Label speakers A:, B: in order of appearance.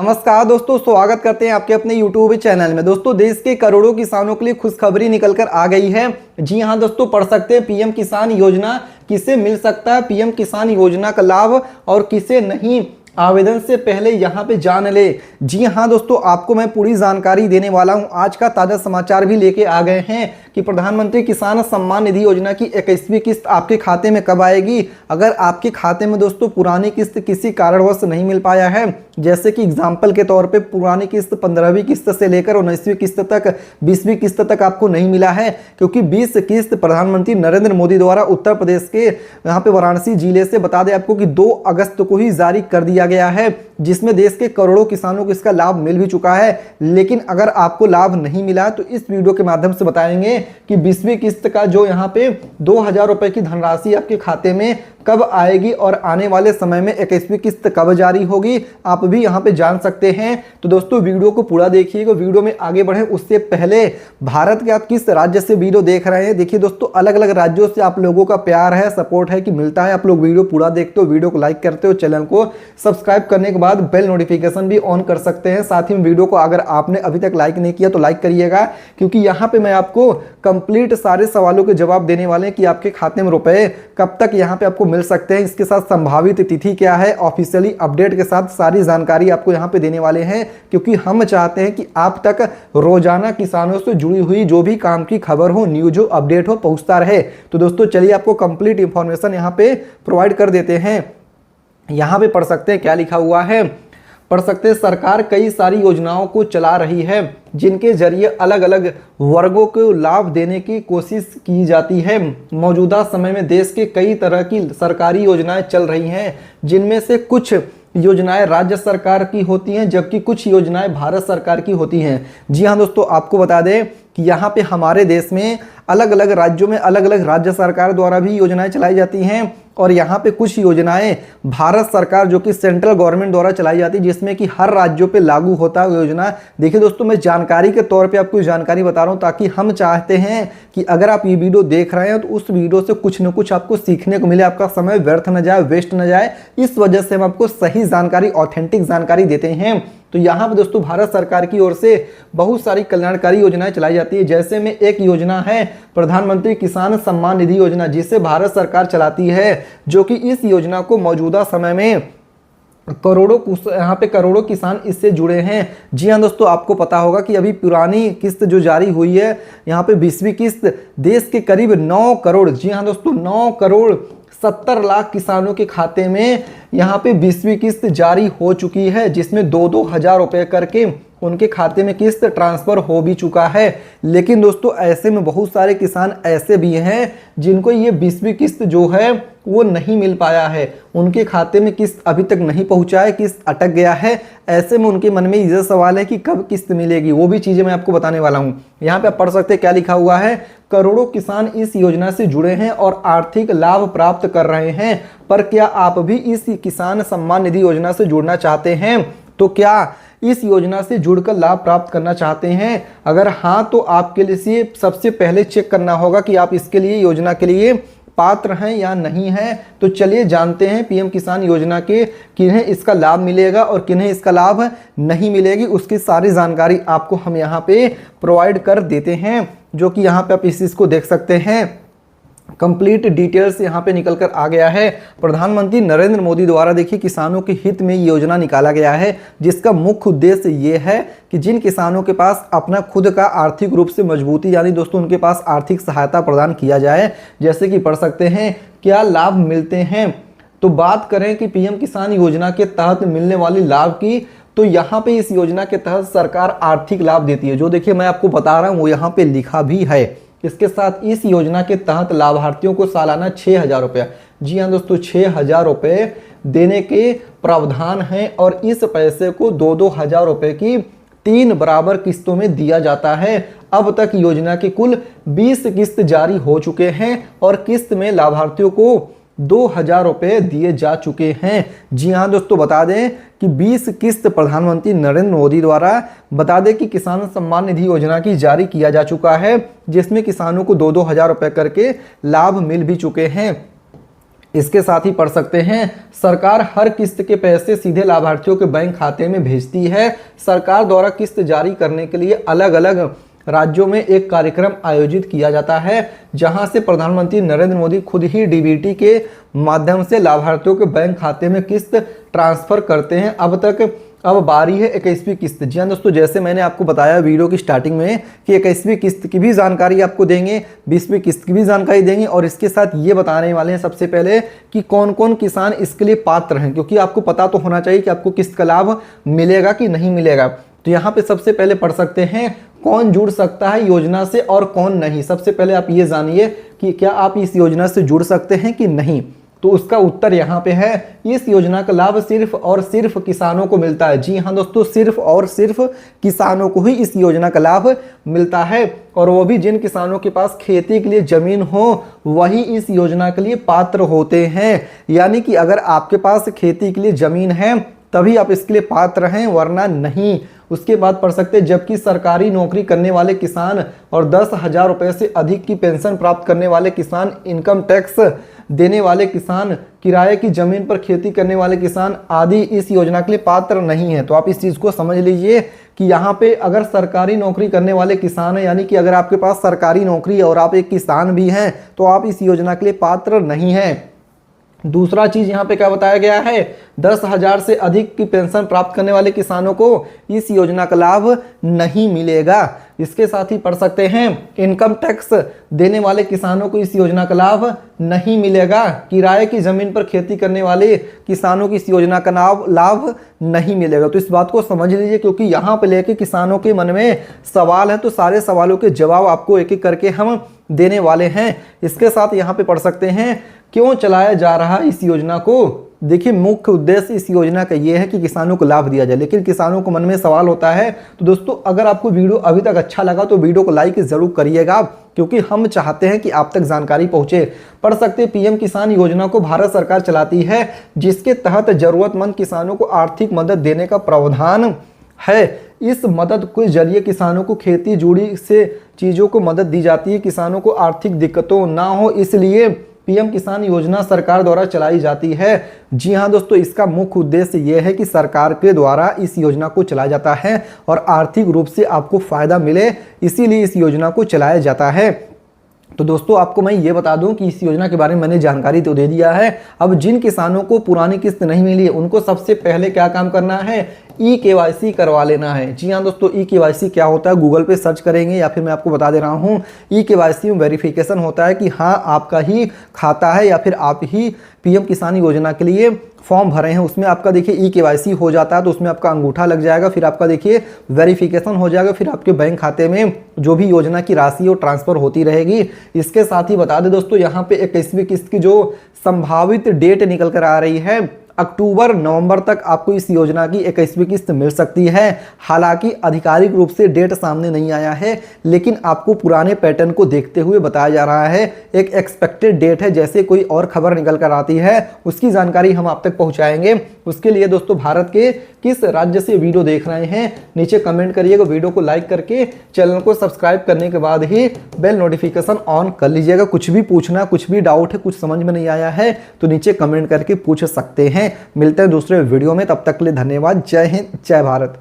A: नमस्कार दोस्तों, स्वागत करते हैं आपके अपने YouTube चैनल में। दोस्तों, देश के करोड़ों किसानों के लिए खुशखबरी निकल कर आ गई है। जी हां दोस्तों, पढ़ सकते हैं पीएम किसान योजना किसे मिल सकता है, पीएम किसान योजना का लाभ और किसे नहीं। आवेदन से पहले यहां पे जान ले। जी हां दोस्तों, आपको मैं पूरी जानकारी देने वाला हूं। आज का ताजा समाचार भी लेके आ गए हैं कि प्रधानमंत्री किसान सम्मान निधि योजना की 21वीं किस्त आपके खाते में कब आएगी। अगर आपके खाते में दोस्तों पुरानी किस्त किसी कारणवश नहीं मिल पाया है, जैसे कि एग्जाम्पल के तौर पे पुरानी किस्त 15वीं किस्त से लेकर 19वीं किस्त तक 20वीं किस्त तक आपको नहीं मिला है, क्योंकि 20 किस्त प्रधानमंत्री नरेंद्र मोदी द्वारा उत्तर प्रदेश के यहाँ पे वाराणसी जिले से बता दें आपको कि 2 अगस्त को ही जारी कर दिया गया है, जिसमें देश के करोड़ों किसानों को इसका लाभ मिल भी चुका है। लेकिन अगर आपको लाभ नहीं मिला तो इस वीडियो के माध्यम से बताएंगे कि 20वीं किस्त का जो यहाँ पे 2000 रुपए की धनराशि आपके खाते में कब आएगी और आने वाले समय में 21वीं किस्त कब जारी होगी, आप भी यहाँ पे जान सकते हैं। तो दोस्तों, वीडियो को पूरा देखिएगा। वीडियो में आगे बढ़े उससे पहले भारत के आप किस राज्य से वीडियो देख रहे हैं, देखिए दोस्तों, अलग अलग राज्यों से आप लोगों का प्यार है, सपोर्ट है कि मिलता है। आप लोग वीडियो पूरा देखते हो, वीडियो को लाइक करते हो, चैनल को सब्सक्राइब करने के बाद बेल नोटिफिकेशन भी ऑन कर सकते हैं। साथ ही में वीडियो को अगर आपने अभी तक लाइक नहीं किया तो लाइक करिएगा, क्योंकि यहाँ पे मैं आपको कंप्लीट सारे सवालों के जवाब देने वाले हैं कि आपके खाते में रुपए कब तक यहाँ पे आपको मिल सकते हैं, इसके साथ संभावित तिथि क्या है, ऑफिशियली अपडेट के साथ सारी जानकारी आपको यहाँ पे देने वाले हैं। क्योंकि हम चाहते हैं कि आप तक रोजाना किसानों से जुड़ी हुई जो भी काम की खबर हो, न्यूज हो, अपडेट हो, पहुंचता रहे। तो दोस्तों चलिए आपको कंप्लीट इंफॉर्मेशन यहाँ पे प्रोवाइड कर देते हैं। यहाँ पे पढ़ सकते हैं क्या लिखा हुआ है। पढ़ सकते हैं, सरकार कई सारी योजनाओं को चला रही है जिनके जरिए अलग अलग वर्गों को लाभ देने की कोशिश की जाती है। मौजूदा समय में देश के कई तरह की सरकारी योजनाएं चल रही हैं, जिनमें से कुछ योजनाएं राज्य सरकार की होती हैं जबकि कुछ योजनाएं भारत सरकार की होती हैं। जी हाँ दोस्तों, आपको बता दें कि यहाँ पे हमारे देश में अलग अलग राज्यों में अलग अलग राज्य सरकार द्वारा भी योजनाएं चलाई जाती हैं, और यहाँ पे कुछ योजनाएं भारत सरकार जो कि सेंट्रल गवर्नमेंट द्वारा चलाई जाती है, जिसमें कि हर राज्यों पे लागू होता है योजना। देखिए दोस्तों, मैं जानकारी के तौर पे आपको जानकारी बता रहा हूँ, ताकि हम चाहते हैं कि अगर आप ये वीडियो देख रहे हैं तो उस वीडियो से कुछ न कुछ आपको सीखने को मिले, आपका समय व्यर्थ न जाए, वेस्ट न जाए। इस वजह से हम आपको सही जानकारी, ऑथेंटिक जानकारी देते हैं। तो यहाँ पे दोस्तों भारत सरकार की ओर से बहुत सारी कल्याणकारी योजनाएं चलाई जाती है। जैसे में एक योजना है प्रधानमंत्री किसान सम्मान निधि योजना, जिसे भारत सरकार चलाती है, जो कि इस योजना को मौजूदा समय में करोड़ों किसान इससे जुड़े हैं। जी हाँ दोस्तों, आपको पता होगा कि अभी पुरानी किस्त जो जारी हुई है, यहाँ पे 20वीं किस्त देश के करीब 9 करोड़, जी हाँ दोस्तों, 9 करोड़ 70 लाख किसानों के खाते में यहाँ पे 20वीं किस्त जारी हो चुकी है, जिसमें 2-2 हजार रुपए करके उनके खाते में किस्त ट्रांसफर हो भी चुका है। लेकिन दोस्तों, ऐसे में बहुत सारे किसान ऐसे भी हैं जिनको ये 20वीं किस्त जो है वो नहीं मिल पाया है, उनके खाते में किस्त अभी तक नहीं पहुंचा है, किस्त अटक गया है। ऐसे में उनके मन में ये सवाल है कि कब किस्त मिलेगी, वो भी चीजें मैं आपको बताने वाला हूं। यहाँ पे आप पढ़ सकते हैं क्या लिखा हुआ है। करोड़ों किसान इस योजना से जुड़े हैं और आर्थिक लाभ प्राप्त कर रहे हैं, पर क्या आप भी इस किसान सम्मान निधि योजना से जुड़ना चाहते हैं? तो क्या इस योजना से जुड़कर लाभ प्राप्त करना चाहते हैं? अगर हाँ, तो आपके लिए सबसे पहले चेक करना होगा कि आप इसके लिए, योजना के लिए पात्र हैं या नहीं हैं। तो चलिए जानते हैं पीएम किसान योजना के किन्हें इसका लाभ मिलेगा और किन्हें इसका लाभ नहीं मिलेगी। उसकी सारी जानकारी आपको हम यहाँ पे प्रोवाइड कर देते हैं, जो कि यहाँ पे आप इस चीज को देख सकते हैं। कंप्लीट डिटेल्स यहाँ पे निकल कर आ गया है। प्रधानमंत्री नरेंद्र मोदी द्वारा देखिए किसानों के हित में ये योजना निकाला गया है, जिसका मुख्य उद्देश्य ये है कि जिन किसानों के पास अपना खुद का आर्थिक रूप से मजबूती, यानी दोस्तों उनके पास आर्थिक सहायता प्रदान किया जाए। जैसे कि पढ़ सकते हैं क्या लाभ मिलते हैं। तो बात करें कि पीएम किसान योजना के तहत मिलने वाली लाभ की, तो यहाँ पे इस योजना के तहत सरकार आर्थिक लाभ देती है, जो देखिए मैं आपको बता रहा हूँ वो यहाँ पे लिखा भी है। इसके साथ इस योजना के तहत लाभार्थियों को सालाना 6,000 रुपया, जी हाँ दोस्तों, 6,000 रुपये देने के प्रावधान हैं, और इस पैसे को 2-2 हजार रुपये की 3 बराबर किस्तों में दिया जाता है। अब तक योजना के कुल 20 किस्त जारी हो चुके हैं और किस्त में लाभार्थियों को 2,000 रुपये दिए जा चुके हैं। जी हाँ दोस्तों, बता दें कि 20 किस्त प्रधानमंत्री नरेंद्र मोदी द्वारा बता दें कि किसान सम्मान निधि योजना की जारी किया जा चुका है, जिसमें किसानों को 2-2 हजार रुपये करके लाभ मिल भी चुके हैं। इसके साथ ही पढ़ सकते हैं सरकार हर किस्त के पैसे सीधे लाभार्थियों के बैंक खाते में भेजती है। सरकार द्वारा किस्त जारी करने के लिए अलग अलग राज्यों में एक कार्यक्रम आयोजित किया जाता है, जहां से प्रधानमंत्री नरेंद्र मोदी खुद ही डीबीटी के माध्यम से लाभार्थियों के बैंक खाते में किस्त ट्रांसफर करते हैं। अब बारी है 21वीं किस्त। जी हाँ दोस्तों, जैसे मैंने आपको बताया वीडियो की स्टार्टिंग में कि 21वीं किस्त की भी जानकारी आपको देंगे, 20वीं किस्त की भी जानकारी देंगे और इसके साथ ये बताने वाले हैं सबसे पहले कि कौन कौन किसान इसके लिए पात्र हैं, क्योंकि आपको पता तो होना चाहिए कि आपको किस्त का लाभ मिलेगा कि नहीं मिलेगा। तो यहाँ पे सबसे पहले पढ़ सकते हैं कौन जुड़ सकता है योजना से और कौन नहीं। सबसे पहले आप ये जानिए कि क्या आप इस योजना से जुड़ सकते हैं कि नहीं। तो उसका उत्तर यहाँ पे है, इस योजना का लाभ सिर्फ और सिर्फ किसानों को मिलता है। जी हाँ दोस्तों, सिर्फ और सिर्फ किसानों को ही इस योजना का लाभ मिलता है, और वो भी जिन किसानों के पास खेती के लिए जमीन हो वही इस योजना के लिए पात्र होते हैं। यानी कि अगर आपके पास खेती के लिए जमीन है तभी आप इसके लिए पात्र हैं, वरना नहीं। उसके बाद पढ़ सकते हैं जबकि सरकारी नौकरी करने वाले किसान और 10,000 रुपये से अधिक की पेंशन प्राप्त करने वाले किसान, इनकम टैक्स देने वाले किसान, किराए की जमीन पर खेती करने वाले किसान आदि इस योजना के लिए पात्र नहीं है। तो आप इस चीज़ को समझ लीजिए कि यहाँ पे अगर सरकारी नौकरी करने वाले किसान हैं, यानी कि अगर आपके पास सरकारी नौकरी है और आप एक किसान भी हैं, तो आप इस योजना के लिए पात्र नहीं हैं। दूसरा चीज यहाँ पे क्या बताया गया है, 10,000 से अधिक की पेंशन प्राप्त करने वाले किसानों को इस योजना का लाभ नहीं मिलेगा। इसके साथ ही पढ़ सकते हैं इनकम टैक्स देने वाले किसानों को इस योजना का लाभ नहीं मिलेगा। किराए की जमीन पर खेती करने वाले किसानों की इस योजना का लाभ नहीं मिलेगा। तो इस बात को समझ लीजिए, क्योंकि यहाँ पे लेके किसानों के मन में सवाल है, तो सारे सवालों के जवाब आपको एक एक करके हम देने वाले हैं। इसके साथ यहाँ पे पढ़ सकते हैं क्यों चलाया जा रहा है इस योजना को। देखिए, मुख्य उद्देश्य इस योजना का ये है कि किसानों को लाभ दिया जाए, लेकिन किसानों को मन में सवाल होता है। तो दोस्तों, अगर आपको वीडियो अभी तक अच्छा लगा तो वीडियो को लाइक जरूर करिएगा, क्योंकि हम चाहते हैं कि आप तक जानकारी पहुंचे। पढ़ सकते हैं पीएम किसान योजना को भारत सरकार चलाती है, जिसके तहत जरूरतमंद किसानों को आर्थिक मदद देने का प्रावधान है। इस मदद के जरिए किसानों को खेती जुड़ी से चीज़ों को मदद दी जाती है। किसानों को आर्थिक दिक्कतों ना हो, इसलिए पीएम किसान योजना सरकार द्वारा चलाई जाती है। जी हाँ दोस्तों, इसका मुख्य उद्देश्य यह है कि सरकार के द्वारा इस योजना को चलाया जाता है और आर्थिक रूप से आपको फायदा मिले, इसीलिए इस योजना को चलाया जाता है। तो दोस्तों, आपको मैं ये बता दूं कि इस योजना के बारे में मैंने जानकारी तो दे दिया है। अब जिन किसानों को पुरानी किस्त नहीं मिली है, उनको सबसे पहले क्या काम करना है, ई-KYC करवा लेना है। जी हाँ दोस्तों, ई-KYC क्या होता है, गूगल पे सर्च करेंगे या फिर मैं आपको बता दे रहा हूँ। ई-KYC में वेरिफिकेशन होता है कि हाँ आपका ही खाता है या फिर आप ही पीएम किसान योजना के लिए फॉर्म भरे हैं। उसमें आपका देखिए ई-KYC हो जाता है, तो उसमें आपका अंगूठा लग जाएगा, फिर आपका देखिए वेरिफिकेशन हो जाएगा, फिर आपके बैंक खाते में जो भी योजना की राशि वो ट्रांसफर होती रहेगी। इसके साथ ही बता दें दोस्तों, यहाँ पे 21वीं किस्त की जो संभावित डेट निकल कर आ रही है, अक्टूबर नवंबर तक आपको इस योजना की 21वीं किस्त मिल सकती है। हालांकि आधिकारिक रूप से डेट सामने नहीं आया है, लेकिन आपको पुराने पैटर्न को देखते हुए बताया जा रहा है। एक एक्सपेक्टेड डेट है, जैसे कोई और खबर निकल कर आती है उसकी जानकारी हम आप तक पहुंचाएंगे। उसके लिए दोस्तों, भारत के किस राज्य से वीडियो देख रहे हैं नीचे कमेंट करिएगा। वीडियो को लाइक करके चैनल को सब्सक्राइब करने के बाद ही बेल नोटिफिकेशन ऑन कर लीजिएगा। कुछ भी पूछना, कुछ भी डाउट है, कुछ समझ में नहीं आया है तो नीचे कमेंट करके पूछ सकते हैं। मिलते हैं दूसरे वीडियो में, तब तक के लिए धन्यवाद। जय हिंद, जय भारत।